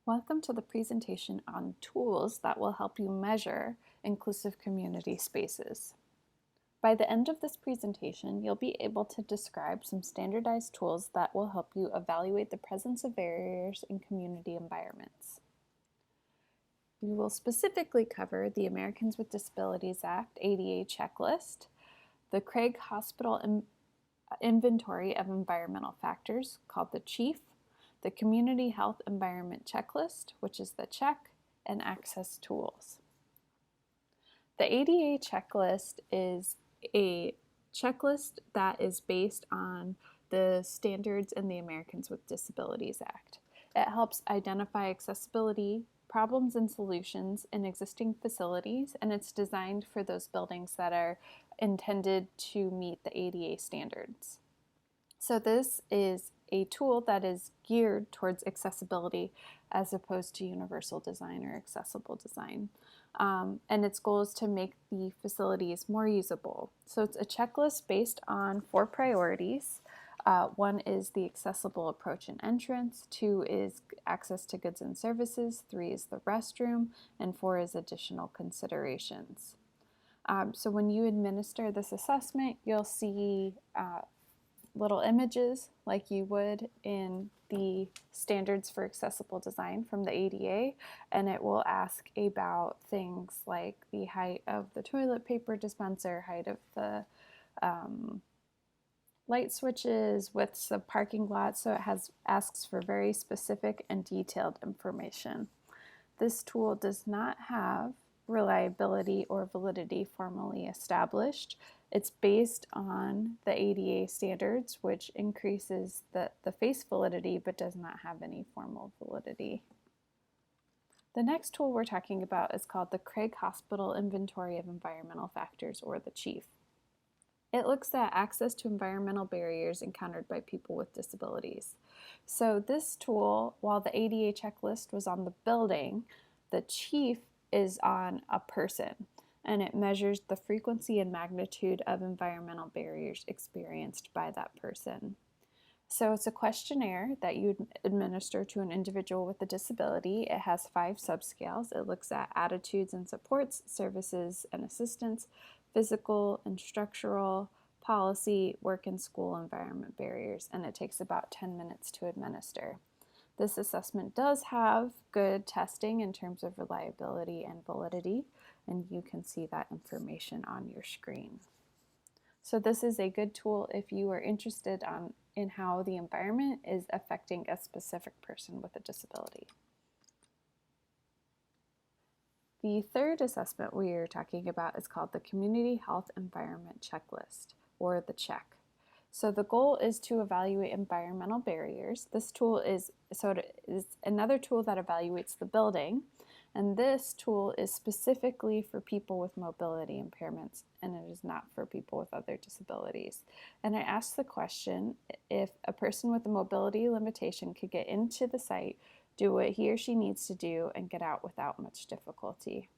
Welcome to the presentation on tools that will help you measure inclusive community spaces. By the end of this presentation, you'll be able to describe some standardized tools that will help you evaluate the presence of barriers in community environments. We will specifically cover the Americans with Disabilities Act ADA checklist, the Craig Hospital Inventory of Environmental Factors, called the CHIEF, the Community Health Environment Checklist, which is the CHEC, and access tools. The ADA checklist is a checklist that is based on the standards in the Americans with Disabilities Act. It helps identify accessibility problems and solutions in existing facilities, and it's designed for those buildings that are intended to meet the ADA standards. So this is a tool that is geared towards accessibility as opposed to universal design or accessible design. And its goal is to make the facilities more usable. So it's a checklist based on 4 priorities. One is the accessible approach and entrance, 2 is access to goods and services, 3 is the restroom, and 4 is additional considerations. So when you administer this assessment, you'll see little images like you would in the standards for accessible design from the ADA, and it will ask about things like the height of the toilet paper dispenser, height of the light switches, widths of parking lots, so it asks for very specific and detailed information. This tool does not have reliability or validity formally established. It's based on the ADA standards, which increases the face validity but does not have any formal validity. The next tool we're talking about is called the Craig Hospital Inventory of Environmental Factors, or the CHIEF. It looks at access to environmental barriers encountered by people with disabilities. So this tool, while the ADA checklist was on the building, the CHIEF is on a person, and it measures the frequency and magnitude of environmental barriers experienced by that person. So it's a questionnaire that you administer to an individual with a disability. It has 5 subscales. It looks at attitudes and supports, services and assistance, physical and structural, policy, work and school environment barriers, and it takes about 10 minutes to administer. This assessment does have good testing in terms of reliability and validity, and you can see that information on your screen. So this is a good tool if you are interested in how the environment is affecting a specific person with a disability. The third assessment we are talking about is called the Community Health Environment Checklist, or the CHEC. So the goal is to evaluate environmental barriers. This tool is another tool that evaluates the building, and this tool is specifically for people with mobility impairments, and it is not for people with other disabilities. And it asks the question, if a person with a mobility limitation could get into the site, do what he or she needs to do, and get out without much difficulty.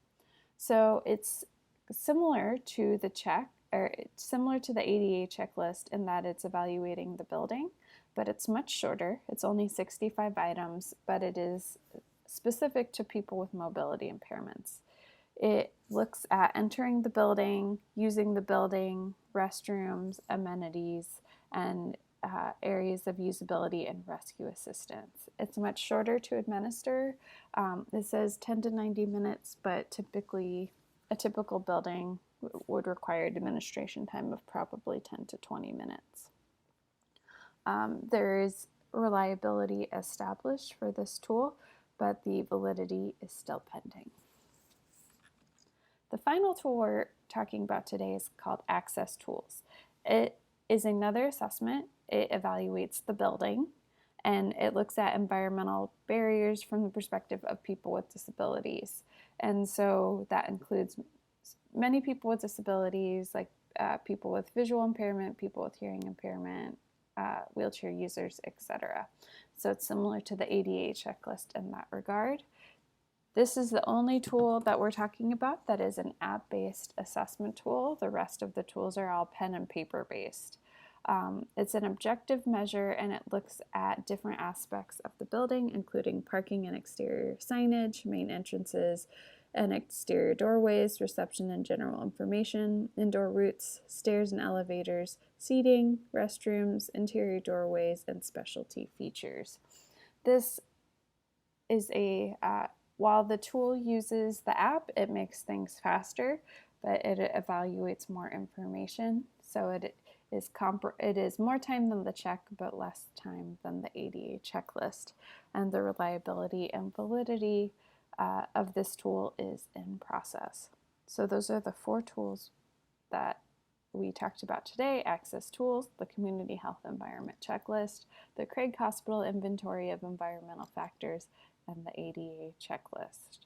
So it's similar to the CHEC, or it's similar to the ADA checklist in that it's evaluating the building, but it's much shorter. It's only 65 items, but it is specific to people with mobility impairments. It looks at entering the building, using the building, restrooms, amenities, and areas of usability and rescue assistance. It's much shorter to administer. It says 10 to 90 minutes, but typically a typical building would require administration time of probably 10 to 20 minutes. There is reliability established for this tool, but the validity is still pending. The final tool we're talking about today is called Access Tools. It is another assessment. It evaluates the building, and it looks at environmental barriers from the perspective of people with disabilities. And so that includes many people with disabilities, like people with visual impairment, people with hearing impairment, wheelchair users, etc. So it's similar to the ADA checklist in that regard. This is the only tool that we're talking about that is an app-based assessment tool. The rest of the tools are all pen and paper based. It's an objective measure and it looks at different aspects of the building, including parking and exterior signage, main entrances and exterior doorways, reception and general information, indoor routes, stairs and elevators, seating, restrooms, interior doorways, and specialty features. This is while the tool uses the app, it makes things faster, but it evaluates more information. So it is more time than the check, but less time than the ADA checklist. And the reliability and validity of this tool is in process. So those are the 4 tools that we talked about today: Access Tools, the Community Health Environment Checklist, the Craig Hospital Inventory of Environmental Factors, and the ADA checklist.